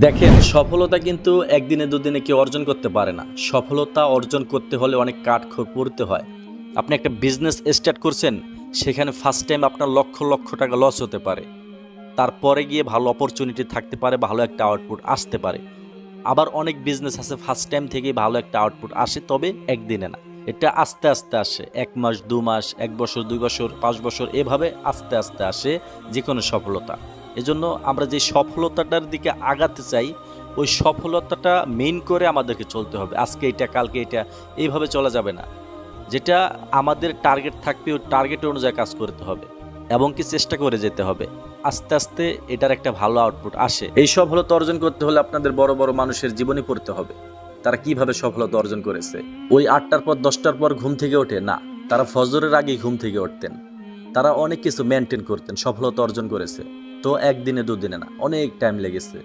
দেখেন, সফলতা কিন্তু একদিনে দুদিনে কেউ অর্জন করতে পারে না। সফলতা অর্জন করতে হলে অনেক কাঠখড় পড়তে হয়। আপনি একটা বিজনেস স্টার্ট করছেন, সেখানে ফার্স্ট টাইম আপনার লক্ষ লক্ষ টাকা লস হতে পারে। তারপরে গিয়ে ভালো অপরচুনিটি থাকতে পারে, ভালো একটা আউটপুট আসতে পারে। আবার অনেক বিজনেস আছে ফার্স্ট টাইম থেকেই ভালো একটা আউটপুট আসে, তবে একদিনে না। এটা আস্তে আস্তে আসে, 1 মাস 2 মাস, 1 বছর 2 বছর 5 বছর, এভাবে আস্তে আস্তে আসে যে কোনো সফলতা। এজন্য আমরা যে সফলতাটার দিকে আগাতে চাই, ওই সফলতাটা মেইন করে আমাদেরকে চলতে হবে। আজকে এটা, কালকে এটা, এইভাবে চলা যাবে না। যেটা আমাদের টার্গেট থাকবে, ওই টার্গেট অনুযায়ী কাজ করতে হবে এবং কি চেষ্টা করে যেতে হবে। আস্তে আস্তে এটার একটা ভালো আউটপুট আসে। এই সফলতা অর্জন করতে হলে আপনাদের বড় বড় মানুষের জীবনী পড়তে হবে। তারা কিভাবে সফলতা অর্জন করেছে। ওই 8টার পর 10টার পর ঘুম থেকে ওঠে না, তারা ফজরের আগেই ঘুম থেকে উঠতেন। তারা অনেক কিছু মেনটেন করতেন, সফলতা অর্জন করেছে। তো একদিনে দুদিনে না, অনেক টাইম লেগেছে।